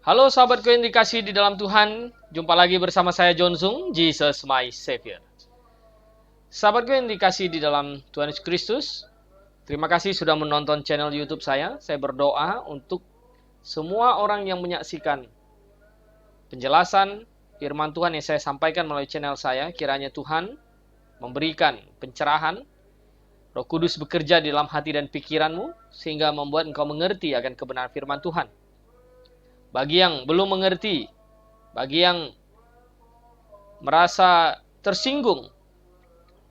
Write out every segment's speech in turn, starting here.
Halo sahabatku yang dikasihi di dalam Tuhan, jumpa lagi bersama saya John Zung, Jesus my Savior. Sahabatku yang dikasihi di dalam Tuhan Yesus Kristus, terima kasih sudah menonton channel YouTube saya. Saya berdoa untuk semua orang yang menyaksikan penjelasan firman Tuhan yang saya sampaikan melalui channel saya, kiranya Tuhan memberikan pencerahan, Roh Kudus bekerja di dalam hati dan pikiranmu, sehingga membuat engkau mengerti akan kebenaran firman Tuhan. Bagi yang belum mengerti, bagi yang merasa tersinggung,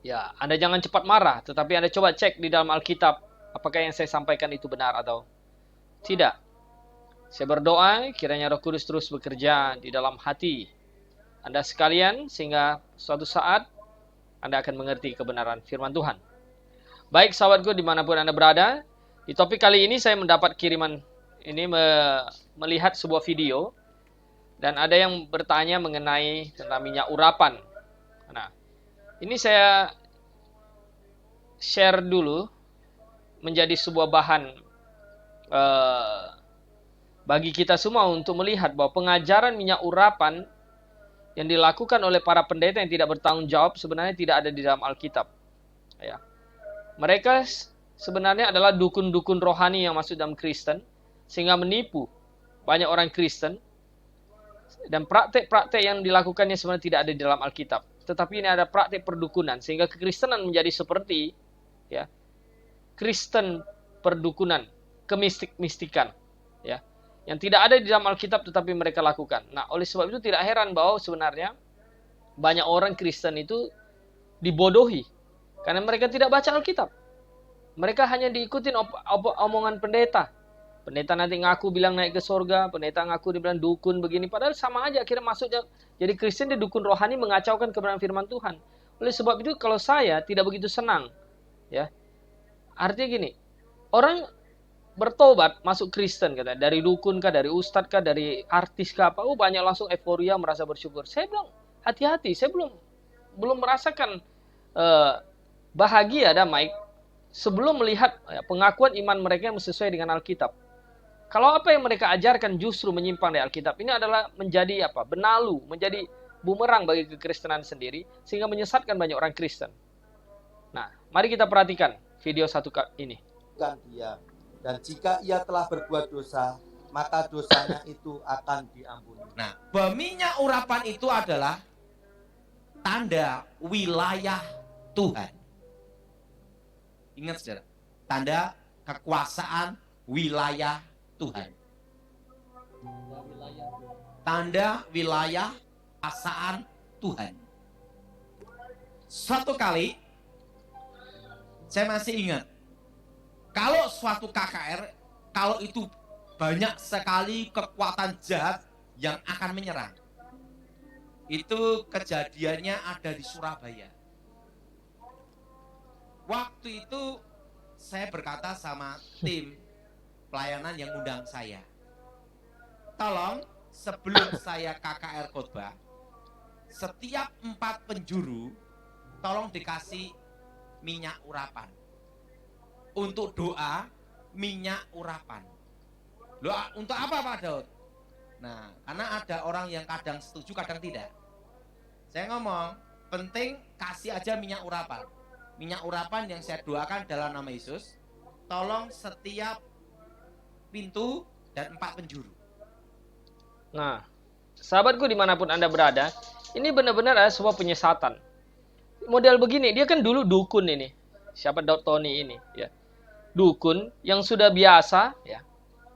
ya Anda jangan cepat marah, tetapi Anda coba cek di dalam Alkitab, apakah yang saya sampaikan itu benar atau tidak. Saya berdoa kiranya Roh Kudus terus bekerja di dalam hati Anda sekalian, sehingga suatu saat Anda akan mengerti kebenaran firman Tuhan. Baik sahabatku dimanapun Anda berada, di topik kali ini saya mendapat kiriman ini melihat sebuah video, dan ada yang bertanya mengenai tentang minyak urapan. Nah, ini saya share dulu menjadi sebuah bahan bagi kita semua untuk melihat bahwa pengajaran minyak urapan yang dilakukan oleh para pendeta yang tidak bertanggung jawab sebenarnya tidak ada di dalam Alkitab. Ya. Mereka sebenarnya adalah dukun-dukun rohani yang masuk dalam Kristen, sehingga menipu banyak orang Kristen. Dan praktek-praktek yang dilakukannya sebenarnya tidak ada di dalam Alkitab. Tetapi ini ada praktek perdukunan, sehingga kekristenan menjadi seperti ya, Kristen perdukunan, kemistik-mistikan, ya, yang tidak ada di dalam Alkitab tetapi mereka lakukan. Nah, oleh sebab itu tidak heran bahwa sebenarnya banyak orang Kristen itu dibodohi karena mereka tidak baca Alkitab. Mereka hanya diikutin omongan pendeta. Pendeta nanti ngaku bilang naik ke surga, pendeta ngaku dibilang dukun begini, padahal sama aja akhirnya masuknya jadi Kristen, dia dukun rohani mengacaukan kebenaran firman Tuhan. Oleh sebab itu kalau saya tidak begitu senang, ya. Artinya gini, orang bertobat masuk Kristen kata, dari dukun kah, dari ustadz kah, dari artis kah apa, banyak langsung euforia merasa bersyukur. Saya bilang hati-hati, saya belum merasakan bahagia damai sebelum melihat pengakuan iman mereka yang sesuai dengan Alkitab. Kalau apa yang mereka ajarkan justru menyimpang dari Alkitab, ini adalah menjadi benalu, menjadi bumerang bagi kekristenan sendiri, sehingga menyesatkan banyak orang Kristen. Nah, mari kita perhatikan video satu ini. Dia. Dan jika ia telah berbuat dosa, maka dosanya itu akan diampuni. Nah, minyak urapan itu adalah tanda wilayah Tuhan. Ingat saudara, tanda kekuasaan wilayah Tuhan. Tanda wilayah kekuasaan Tuhan. Suatu kali, saya masih ingat, kalau suatu KKR, kalau itu banyak sekali kekuatan jahat yang akan menyerang. Itu kejadiannya ada di Surabaya. Waktu itu saya berkata sama tim pelayanan yang undang saya, tolong sebelum saya KKR khotbah, setiap 4 penjuru tolong dikasih minyak urapan. Untuk doa minyak urapan. Loh, untuk apa Pak Daud? Nah, karena ada orang yang kadang setuju, kadang tidak. Saya ngomong, penting kasih aja minyak urapan. Minyak urapan yang saya doakan dalam nama Yesus, tolong setiap pintu dan 4 penjuru. Nah, sahabatku dimanapun Anda berada, ini benar-benar ada sebuah penyesatan. Model begini, dia kan dulu dukun ini. Siapa Daud Tony ini, ya. Dukun yang sudah biasa, ya.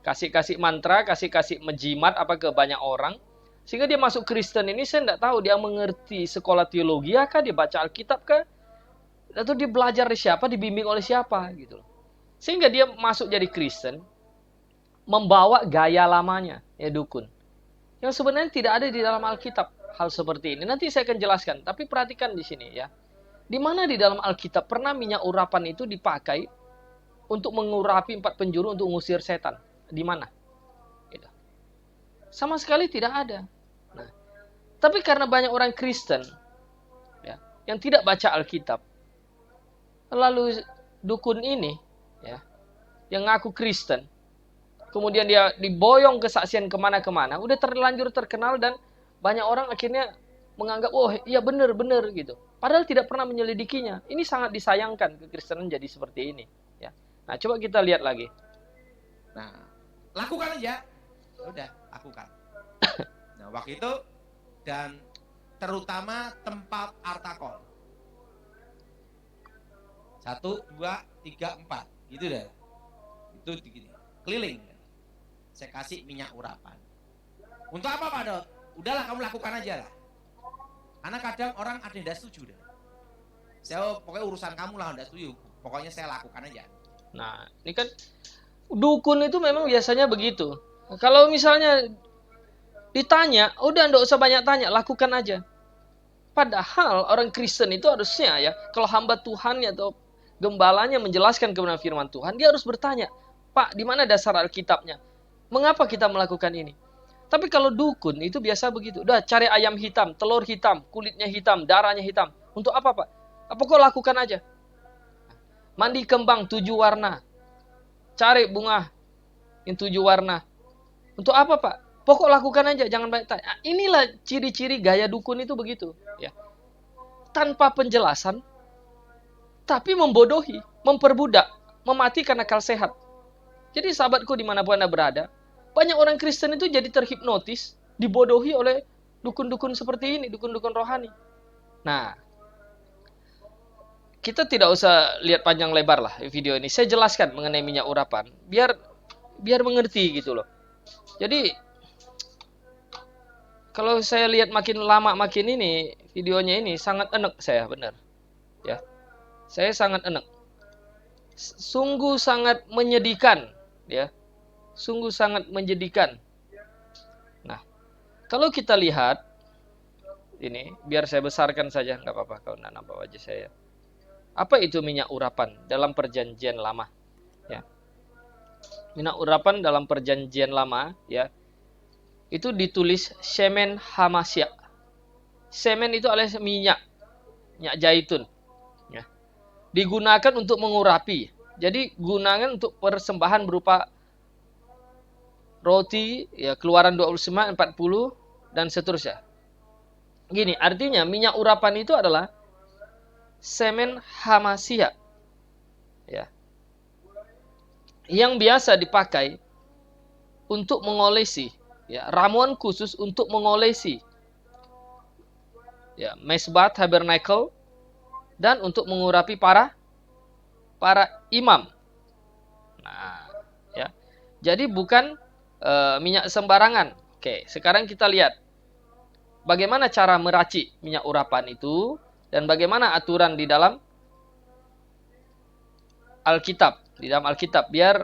Kasih-kasih mantra, kasih-kasih menjimat ke banyak orang. Sehingga dia masuk Kristen ini, saya tidak tahu dia mengerti sekolah teologi kah, dia baca Alkitab kah, atau dia belajar dari siapa, dibimbing oleh siapa gitu loh. Sehingga dia masuk jadi Kristen, membawa gaya lamanya, ya dukun. Yang sebenarnya tidak ada di dalam Alkitab hal seperti ini. Nanti saya akan jelaskan, tapi perhatikan di sini ya. Di mana di dalam Alkitab pernah minyak urapan itu dipakai untuk mengurapi 4 penjuru untuk mengusir setan? Di mana? Gitu. Sama sekali tidak ada. Nah, tapi karena banyak orang Kristen ya, yang tidak baca Alkitab, lalu dukun ini ya, yang ngaku Kristen, kemudian dia diboyong kesaksian kemana-kemana, udah terlanjur terkenal dan banyak orang akhirnya menganggap, oh iya benar gitu. Padahal tidak pernah menyelidikinya. Ini sangat disayangkan kekristenan jadi seperti ini. Ya. Nah coba kita lihat lagi. Nah, lakukan aja. Udah, lakukan. Nah, waktu itu dan terutama tempat artakol. 1, 2, 3, 4. Gitu deh. Itu gini. Keliling. Saya kasih minyak urapan. Untuk apa Pak Dot? Udahlah kamu lakukan aja lah. Karena kadang orang ada yang tidak setuju deh. Saya pokoknya urusan kamu lah tidak setuju. Pokoknya saya lakukan aja. Nah, ini kan dukun itu memang biasanya begitu. Kalau misalnya ditanya, udah nggak usah banyak tanya, lakukan aja. Padahal orang Kristen itu harusnya ya, kalau hamba Tuhannya atau gembalanya menjelaskan kebenaran firman Tuhan, dia harus bertanya, Pak, di mana dasar Alkitabnya? Mengapa kita melakukan ini? Tapi kalau dukun itu biasa begitu. Udah cari ayam hitam, telur hitam, kulitnya hitam, darahnya hitam. Untuk apa Pak? Apa kau lakukan aja? Mandi kembang 7 warna. Cari bunga yang 7 warna. Untuk apa Pak? Pokok lakukan aja, jangan banyak tanya. Nah, inilah ciri-ciri gaya dukun itu begitu. Ya. Tanpa penjelasan, tapi membodohi, memperbudak, mematikan akal sehat. Jadi sahabatku dimanapun Anda berada, banyak orang Kristen itu jadi terhipnotis, dibodohi oleh dukun-dukun seperti ini, dukun-dukun rohani. Nah, kita tidak usah lihat panjang lebar lah video ini. Saya jelaskan mengenai minyak urapan, biar mengerti gitu loh. Jadi, kalau saya lihat makin lama makin ini, videonya ini sangat enek saya, benar. Ya, saya sangat enek. Sungguh sangat menyedihkan, ya. Sungguh sangat menyedihkan. Nah, kalau kita lihat ini, biar saya besarkan saja, nggak apa-apa kalau nggak nampak wajah saya. Apa itu minyak urapan dalam perjanjian lama? Ya. Minyak urapan dalam perjanjian lama, ya, itu ditulis semen hamasya. Semen itu adalah minyak zaitun. Ya. Digunakan untuk mengurapi. Jadi gunakan untuk persembahan berupa roti, ya, Keluaran 29, 40 dan seterusnya. Gini, artinya minyak urapan itu adalah semen hamasya, ya, yang biasa dipakai untuk mengolesi, ya, ramuan khusus untuk mengolesi, ya, mesbah tabernakel dan untuk mengurapi para imam. Nah, ya, jadi bukan minyak sembarangan. Oke, sekarang kita lihat bagaimana cara meracik minyak urapan itu dan bagaimana aturan di dalam Alkitab, biar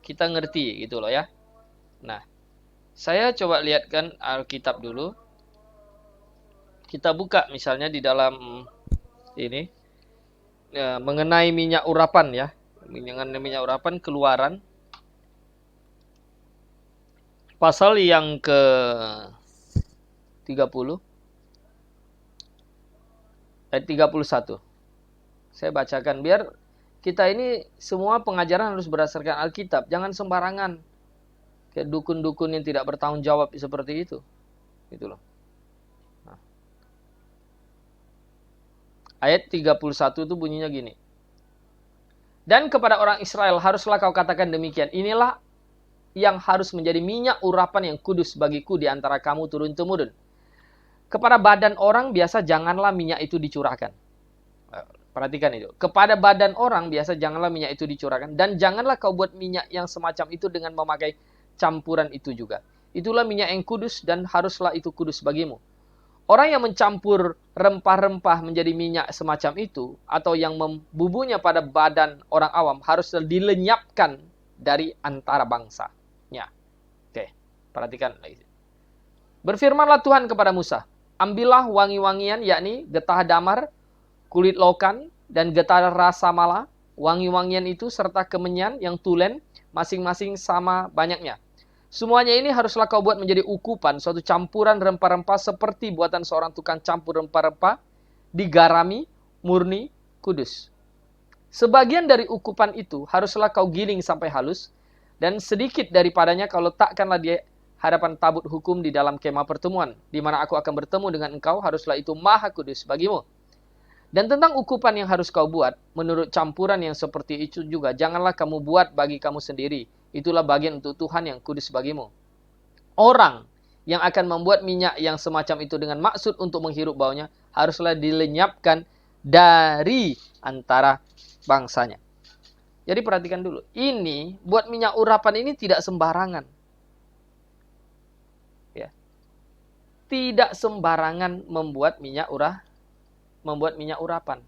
kita ngerti gitu loh ya. Nah, saya coba lihatkan Alkitab dulu. Kita buka misalnya di dalam ini ya, mengenai minyak urapan ya. Mengenai minyak urapan Keluaran pasal yang ke 30 ayat 31. Saya bacakan biar kita ini semua pengajaran harus berdasarkan Alkitab, jangan sembarangan. Kayak dukun-dukun yang tidak bertanggung jawab seperti itu. Gitu loh. Nah. Ayat 31 itu bunyinya gini. Dan kepada orang Israel haruslah kau katakan demikian. Inilah yang harus menjadi minyak urapan yang kudus bagiku di antara kamu turun-temurun. Kepada badan orang biasa janganlah minyak itu dicurahkan. Perhatikan itu. Kepada badan orang biasa janganlah minyak itu dicurahkan. Dan janganlah kau buat minyak yang semacam itu dengan memakai campuran itu juga. Itulah minyak yang kudus dan haruslah itu kudus bagimu. Orang yang mencampur rempah-rempah menjadi minyak semacam itu atau yang membubuhnya pada badan orang awam harus dilenyapkan dari antara bangsa. Oke, perhatikan lagi. Berfirmanlah Tuhan kepada Musa, ambillah wangi-wangian yakni getah damar, kulit lokan, dan getah rasa mala, wangi-wangian itu serta kemenyan yang tulen, masing-masing sama banyaknya. Semuanya ini haruslah kau buat menjadi ukupan, suatu campuran rempah-rempah seperti buatan seorang tukang campur rempah-rempah, digarami, murni, kudus. Sebagian dari ukupan itu haruslah kau giling sampai halus, Dan sedikit daripadanya kau letakkanlah di hadapan tabut hukum di dalam kemah pertemuan, di mana aku akan bertemu dengan engkau, haruslah itu maha kudus bagimu. Dan tentang ukupan yang harus kau buat, menurut campuran yang seperti itu juga, janganlah kamu buat bagi kamu sendiri. Itulah bagian untuk Tuhan yang kudus bagimu. Orang yang akan membuat minyak yang semacam itu dengan maksud untuk menghirup baunya, haruslah dilenyapkan dari antara bangsanya. Jadi perhatikan dulu, ini buat minyak urapan ini tidak sembarangan. Ya. Tidak sembarangan membuat minyak urapan.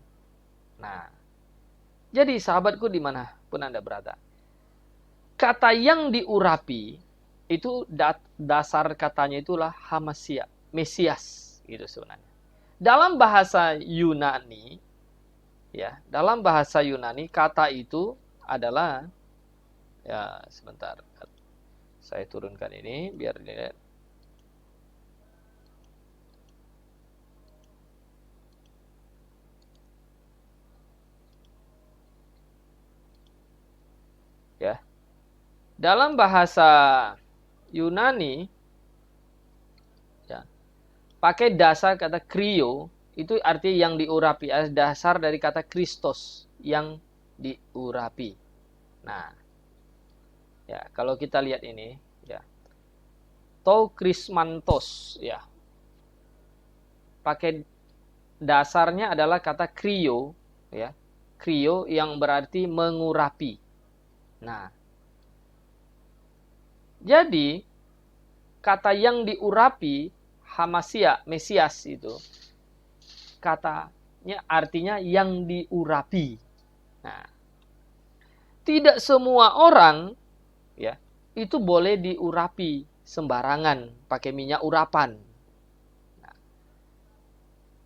Nah, jadi sahabatku dimanapun Anda berada, kata yang diurapi itu dasar katanya itulah hamasia, Mesias gitu sebenarnya. Dalam bahasa Yunani, ya, dalam bahasa Yunani kata itu adalah, ya sebentar, saya turunkan ini biar dilihat. Ya. Dalam bahasa Yunani, ya, pakai dasar kata krio, itu arti yang diurapi, dasar dari kata Kristos, yang diurapi. Nah, ya kalau kita lihat ini, ya, to krismantos, ya, pakai dasarnya adalah kata krio, ya, krio yang berarti mengurapi. Nah, jadi kata yang diurapi, hamasia, Mesias itu, katanya artinya yang diurapi. Nah, tidak semua orang, ya, itu boleh diurapi sembarangan pakai minyak urapan. Nah,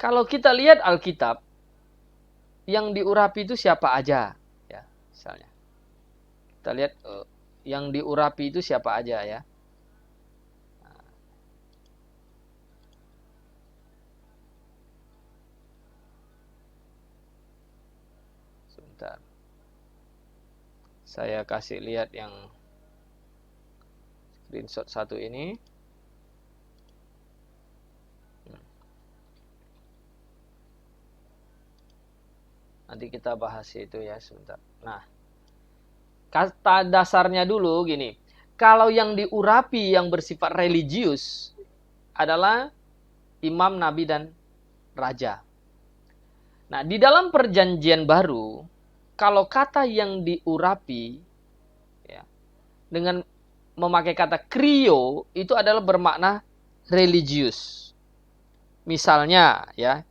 kalau kita lihat Alkitab, yang diurapi itu siapa aja, ya, misalnya. Kita lihat yang diurapi itu siapa aja, ya. Nah. Sebentar. Saya kasih lihat yang screenshot satu ini. Nanti kita bahas itu ya sebentar. Nah, kata dasarnya dulu gini. Kalau yang diurapi yang bersifat religius adalah imam, nabi, dan raja. Nah, di dalam perjanjian baru, kalau kata yang diurapi, ya, dengan memakai kata krio, itu adalah bermakna religius. Misalnya, ya,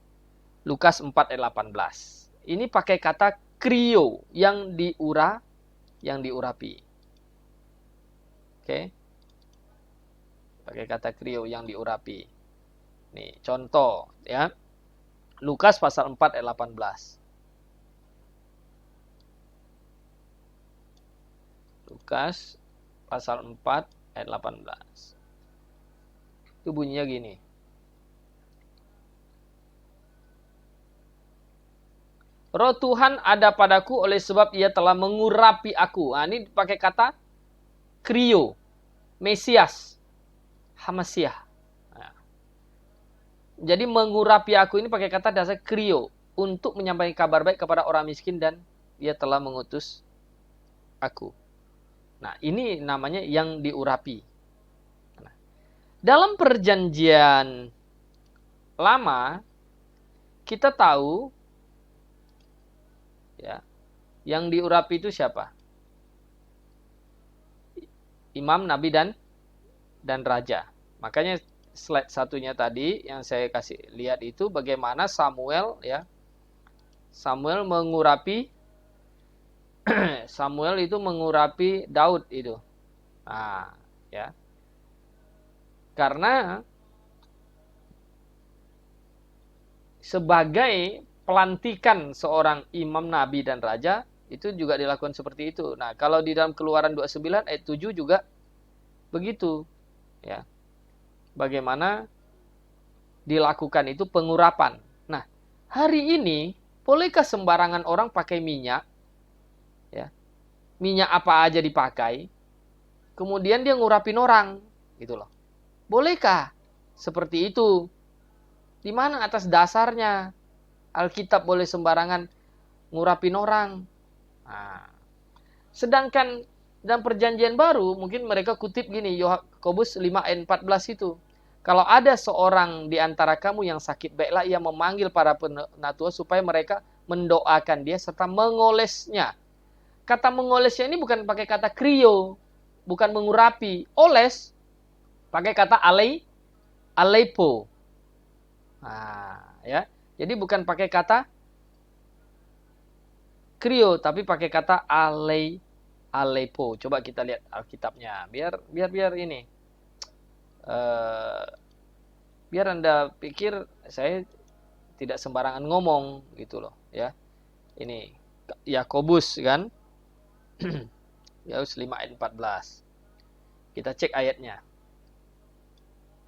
Lukas 4 ayat 18. Ini pakai kata krio, yang diurapi. Oke. Pakai kata krio, yang diurapi. Nih, contoh, ya. Lukas pasal 4 ayat 18. Lukas pasal 4 ayat 18. Itu bunyinya gini. Roh Tuhan ada padaku oleh sebab ia telah mengurapi aku. Nah, ini pakai kata krio, Mesias, Hamasiah. Nah, jadi mengurapi aku ini pakai kata dasar krio, untuk menyampaikan kabar baik kepada orang miskin dan ia telah mengutus aku. Nah, ini namanya yang diurapi. Nah, dalam perjanjian lama, kita tahu, ya, yang diurapi itu siapa? Imam, nabi, dan raja. Makanya slide satunya tadi yang saya kasih lihat itu bagaimana Samuel, ya, Samuel mengurapi Samuel itu mengurapi Daud itu. Nah, ya. Karena sebagai pelantikan seorang imam, nabi, dan raja, itu juga dilakukan seperti itu. Nah, kalau di dalam Keluaran 29 ayat 7 juga begitu. Ya. Bagaimana dilakukan itu pengurapan. Nah, hari ini bolehkah sembarangan orang pakai minyak? Ya. Minyak apa aja dipakai? kemudian dia ngurapin orang, gitu loh. Bolehkah seperti itu? Di mana atas dasarnya Alkitab boleh sembarangan ngurapin orang? Nah, sedangkan dalam perjanjian baru, mungkin mereka kutip gini, Yakobus 5 ayat 14 itu. Kalau ada seorang di antara kamu yang sakit, baiklah ia memanggil para penatua supaya mereka mendoakan dia serta mengolesnya. Kata mengolesnya ini bukan pakai kata krio, bukan mengurapi. Oles pakai kata aleipo. Nah, ya. Jadi bukan pakai kata krio, tapi pakai kata aleipo. Coba kita lihat Alkitabnya. Biar ini. Biar Anda pikir saya tidak sembarangan ngomong gitu loh, ya. Ini Yakobus kan? Yakobus 5 ayat 14. Kita cek ayatnya.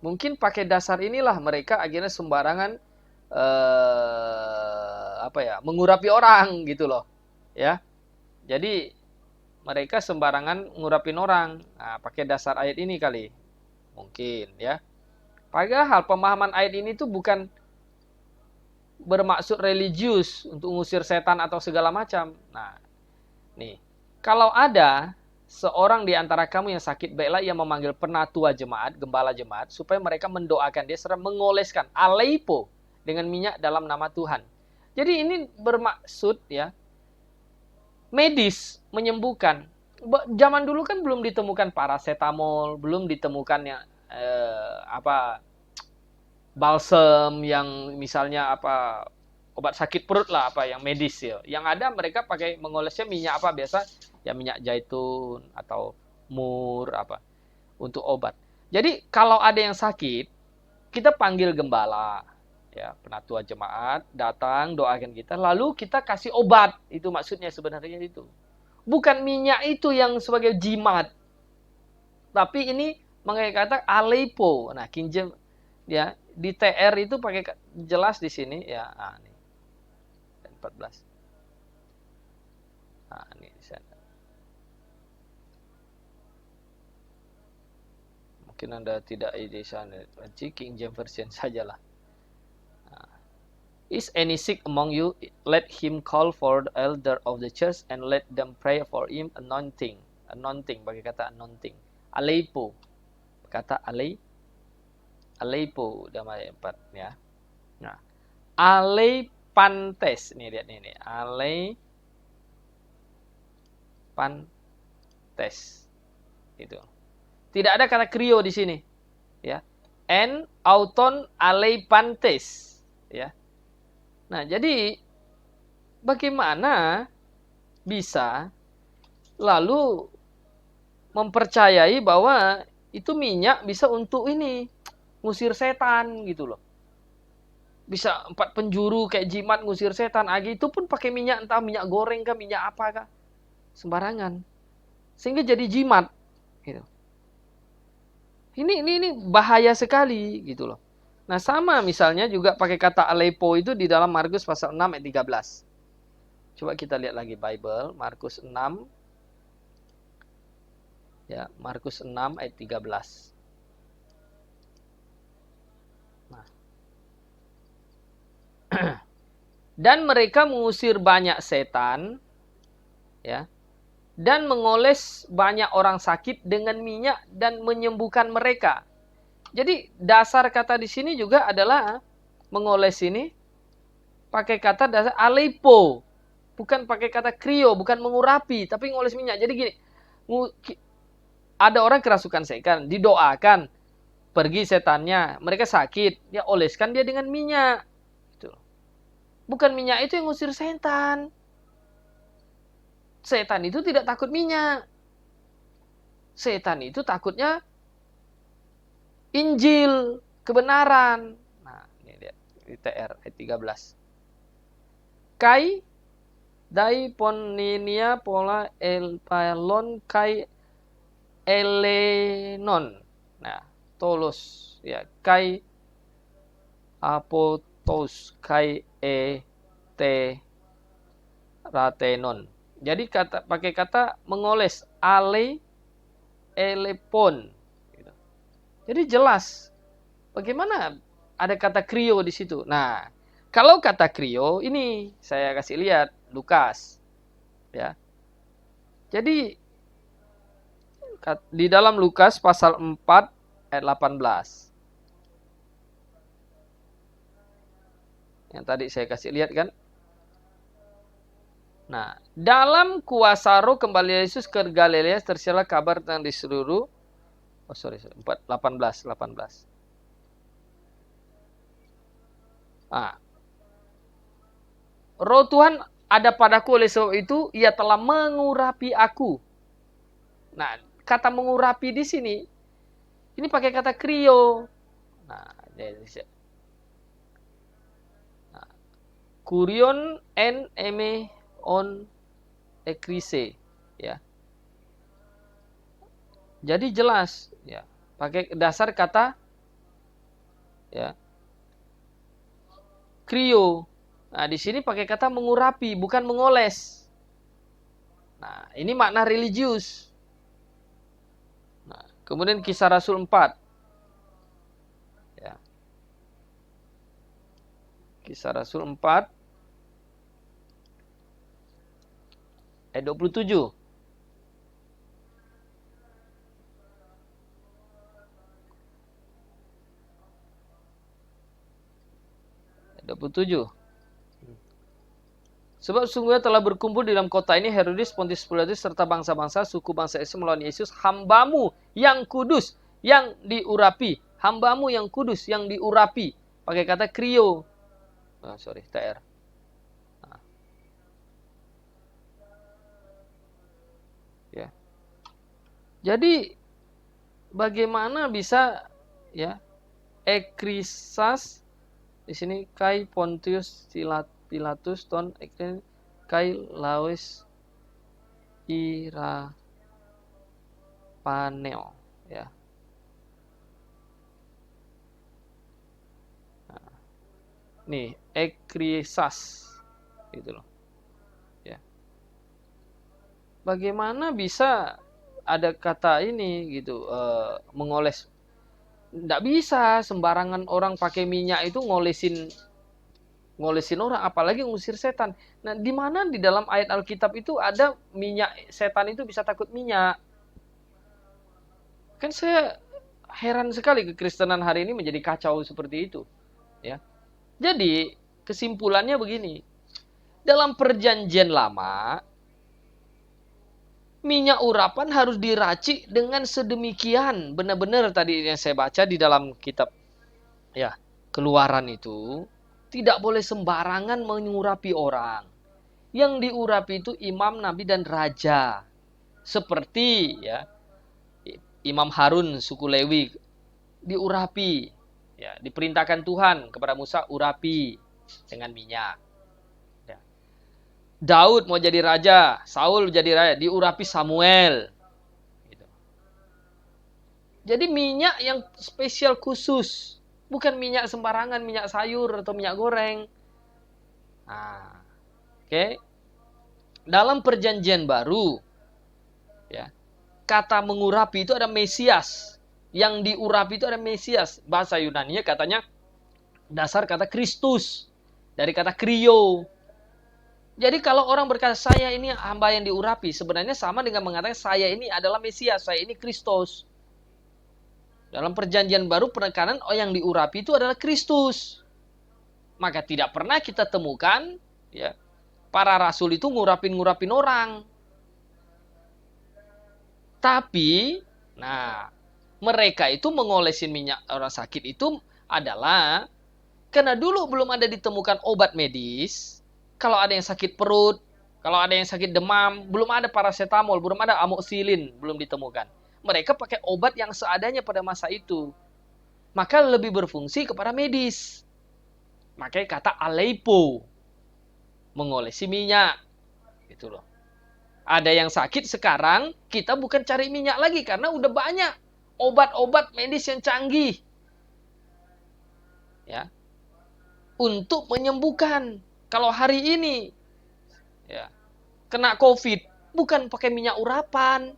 Mungkin pakai dasar inilah mereka akhirnya sembarangan mengurapi orang gitu loh, ya. Jadi mereka sembarangan ngurapin orang. Nah, pakai dasar ayat ini kali. Mungkin, ya. Padahal pemahaman ayat ini tuh bukan bermaksud religius untuk ngusir setan atau segala macam. Nah, nih, kalau ada seorang di antara kamu yang sakit, baiklah ia memanggil penatua jemaat, gembala jemaat, supaya mereka mendoakan dia serta mengoleskan aleipo dengan minyak dalam nama Tuhan. Jadi ini bermaksud, ya, medis, menyembuhkan. Zaman dulu kan belum ditemukan paracetamol, belum ditemukannya balsem yang misalnya obat sakit perut lah, yang medis ya. Yang ada mereka pakai mengolesnya minyak biasa, ya minyak zaitun atau mur untuk obat. Jadi kalau ada yang sakit, kita panggil gembala, ya, penatua jemaat, datang doakan kita, lalu kita kasih obat. Itu maksudnya sebenarnya itu. Bukan minyak itu yang sebagai jimat. Tapi ini mengenai kata aleipo. Nah, King James, ya, di TR itu pakai jelas di sini, ya. Nih. 14. Nah, ini di sana. Mungkin Anda tidak di sana. King James Version sajalah. Is any sick among you? Let him call for the elder of the church and let them pray for him. Anointing, pakai kata anointing. Aleipo, kata aleipo dalam ayat 4, ya. Nah, aleipantes, nih lihat nih, aleipantes, itu. Tidak ada kata krio di sini, ya. En auton aleipantes, ya. Nah, jadi bagaimana bisa lalu mempercayai bahwa itu minyak bisa untuk ini, ngusir setan gitu loh. Bisa 4 penjuru kayak jimat ngusir setan. Itu pun pakai minyak, entah minyak goreng kah, minyak apa kah. Sembarangan. Sehingga jadi jimat gitu. Ini bahaya sekali gitu loh. Nah, sama misalnya juga pakai kata aleipo itu di dalam Markus pasal 6 ayat 13. Coba kita lihat lagi Bible, Markus 6. Ya, Markus 6 ayat 13. Nah. Dan mereka mengusir banyak setan, ya. Dan mengoles banyak orang sakit dengan minyak dan menyembuhkan mereka. Jadi dasar kata di sini juga adalah mengoles ini pakai kata dasar aleipo, bukan pakai kata krio, bukan mengurapi, tapi ngoles minyak. Jadi gini, ada orang kerasukan setan, didoakan, pergi setannya, mereka sakit, dia oleskan dia dengan minyak. Gitu. Bukan minyak itu yang ngusir setan. Setan itu tidak takut minyak. Setan itu takutnya Injil, kebenaran. Nah, ini lihat di TR ayat 13. Kai dai poninia pola elpalon kai elenon. Nah, tolos ya, kai apotos kai te ratenon. Jadi pakai kata mengoles elepon. Gitu. Jadi jelas. Bagaimana ada kata krio di situ? Nah, kalau kata krio ini saya kasih lihat Lukas. Ya. Jadi di dalam Lukas pasal 4 ayat 18. Yang tadi saya kasih lihat kan. Nah, dalam kuasa roh kembali Yesus ke Galilea tersiarlah kabar tentang di seluruh 18. Nah, roh Tuhan ada padaku, oleh sebab itu ia telah mengurapi aku. Nah, kata mengurapi di sini ini pakai kata krio. Nah, kurion en eme on ekrise, ya. Jadi jelas, ya. Pakai dasar kata, ya, krio. Nah, di sini pakai kata mengurapi, bukan mengoles. Nah, ini makna religius. Nah, kemudian Kisah Rasul 4. Ya. Kisah Rasul 4 ayat 27. Ayat 27. Sebab sungguhnya telah berkumpul di dalam kota ini Herodes, Pontius Pilatus, serta bangsa-bangsa, suku bangsa Israel melawan Yesus, hambamu yang kudus, yang diurapi. Hambamu yang kudus, yang diurapi. Pakai kata krio. TR. Nah. Ya. Jadi, bagaimana bisa, ya, ekrisas, di sini Kai Pontius Pilatus ton kai lawes ira paneo, ya. Nah, nih ekrisas gitu loh, ya. Bagaimana bisa ada kata ini gitu, mengoles? Nggak bisa sembarangan orang pakai minyak itu ngolesin orang, apalagi ngusir setan. Nah, di mana di dalam ayat Alkitab itu ada minyak, setan itu bisa takut minyak? Kan saya heran sekali kekristenan hari ini menjadi kacau seperti itu, ya. Jadi, kesimpulannya begini. Dalam perjanjian lama, minyak urapan harus diracik dengan sedemikian. Benar-benar tadi yang saya baca di dalam kitab, ya, Keluaran itu, tidak boleh sembarangan mengurapi orang. Yang diurapi itu imam, nabi, dan raja. Seperti, ya, Imam Harun suku Lewi diurapi, ya, diperintahkan Tuhan kepada Musa, urapi dengan minyak. Ya. Daud mau jadi raja, Saul jadi raja, diurapi Samuel. Gitu. Jadi minyak yang spesial khusus. Bukan minyak sembarangan, minyak sayur atau minyak goreng. Nah, oke. Dalam perjanjian baru, ya, kata mengurapi itu ada Mesias. Yang diurapi itu ada Mesias. Bahasa Yunani katanya dasar kata Kristus. Dari kata krio. Jadi kalau orang berkata saya ini hamba yang diurapi, sebenarnya sama dengan mengatakan saya ini adalah Mesias, saya ini Kristus. Dalam perjanjian baru penekanan yang diurapi itu adalah Kristus. Maka tidak pernah kita temukan, ya, para rasul itu ngurapin orang. Tapi, nah, mereka itu mengolesin minyak orang sakit itu adalah karena dulu belum ada ditemukan obat medis. Kalau ada yang sakit perut, kalau ada yang sakit demam, belum ada paracetamol, belum ada amoxicillin, belum ditemukan. Mereka pakai obat yang seadanya pada masa itu. Maka lebih berfungsi kepada medis. Makanya kata aleipo, mengolesi minyak. Gitu loh. Ada yang sakit sekarang, kita bukan cari minyak lagi karena udah banyak obat-obat medis yang canggih. Ya. Untuk menyembuhkan. Kalau hari ini, ya, kena COVID, bukan pakai minyak urapan.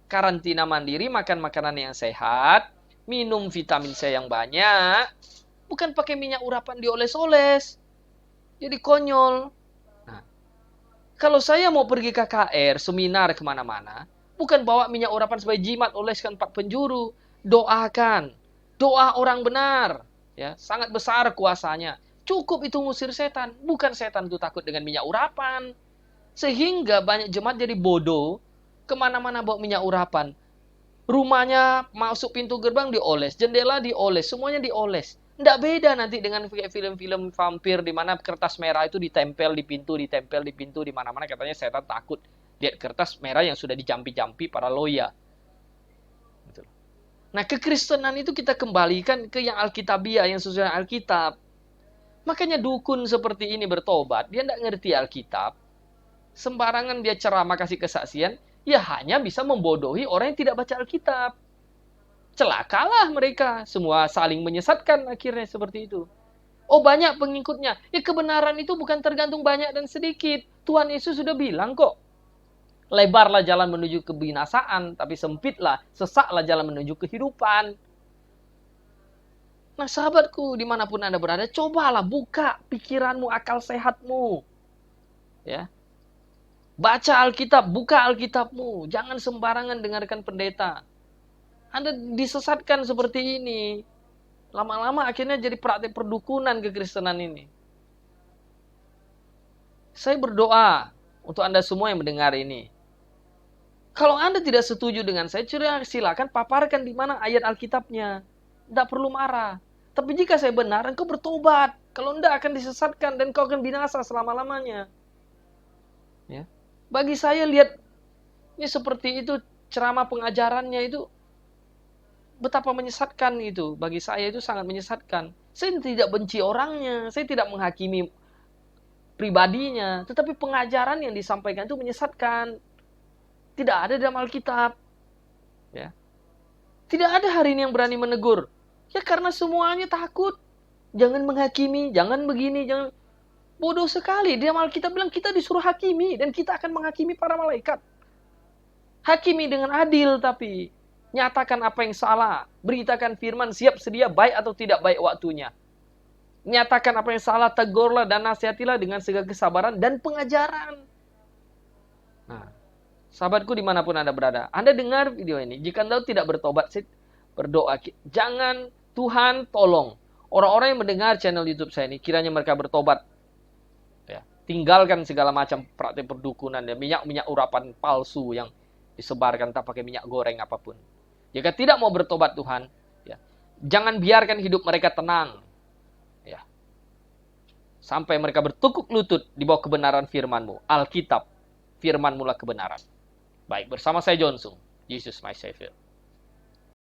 karantina mandiri, makan makanan yang sehat, minum vitamin C yang banyak, bukan pakai minyak urapan dioles-oles. Jadi konyol. Nah, kalau saya mau pergi KKR, seminar kemana-mana, bukan bawa minyak urapan sebagai jimat, oleskan 4 penjuru. Doakan. Doa orang benar. Ya, sangat besar kuasanya. Cukup itu ngusir setan. Bukan setan itu takut dengan minyak urapan. Sehingga banyak jemaat jadi bodoh. Kemana-mana bawa minyak urapan. Rumahnya masuk pintu gerbang dioles, jendela dioles, semuanya dioles. Nggak beda nanti dengan film-film vampir di mana kertas merah itu ditempel di pintu, di mana-mana. Katanya setan takut lihat kertas merah yang sudah dijampi-jampi para loya. Nah, kekristenan itu kita kembalikan ke yang Alkitabiah, yang sesuai dengan Alkitab. Makanya dukun seperti ini bertobat, dia nggak ngerti Alkitab. Sembarangan dia ceramah kasih kesaksian, ya hanya bisa membodohi orang yang tidak baca Alkitab. Celakalah mereka, semua saling menyesatkan akhirnya seperti itu. Oh, banyak pengikutnya. Ya, kebenaran itu bukan tergantung banyak dan sedikit. Tuhan Yesus sudah bilang kok. Lebarlah jalan menuju kebinasaan, tapi sempitlah, sesaklah jalan menuju kehidupan. Nah, sahabatku, dimanapun Anda berada, cobalah buka pikiranmu, akal sehatmu. Ya. Baca Alkitab, buka Alkitabmu. Jangan sembarangan dengarkan pendeta. Anda disesatkan seperti ini. Lama-lama akhirnya jadi praktik perdukunan kekristenan ini. Saya berdoa untuk Anda semua yang mendengar ini. Kalau Anda tidak setuju dengan saya, silakan paparkan di mana ayat Alkitabnya. Tidak perlu marah. Tapi jika saya benar, engkau bertobat. Kalau tidak akan disesatkan dan kau akan binasa selama-lamanya. Ya. Bagi saya lihat ini seperti itu ceramah pengajarannya itu betapa menyesatkan itu. Bagi saya itu sangat menyesatkan. Saya tidak benci orangnya, saya tidak menghakimi pribadinya, tetapi pengajaran yang disampaikan itu menyesatkan. Tidak ada dalam Alkitab. Ya. Tidak ada hari ini yang berani menegur. Ya karena semuanya takut. Jangan menghakimi, jangan begini, jangan. Bodoh sekali. Dalam Alkitab bilang kita disuruh hakimi dan kita akan menghakimi para malaikat. Hakimi dengan adil tapi nyatakan apa yang salah, beritakan firman, siap sedia baik atau tidak baik waktunya. Nyatakan apa yang salah, tegurlah dan nasihatilah dengan segala kesabaran dan pengajaran. Nah, sahabatku dimanapun Anda berada, Anda dengar video ini, jika Anda tidak bertobat, saya berdoa, jangan, Tuhan tolong orang-orang yang mendengar channel YouTube saya ini, kiranya mereka bertobat. Ya, tinggalkan segala macam praktik perdukunan dan minyak-minyak urapan palsu yang disebarkan tak pakai minyak goreng apapun. Jika tidak mau bertobat Tuhan, ya, jangan biarkan hidup mereka tenang. Ya. Sampai mereka bertukuk lutut di bawah kebenaran firman-Mu. Alkitab, firman-Mu lah kebenaran. Baik, bersama saya John Sung. Jesus my Savior.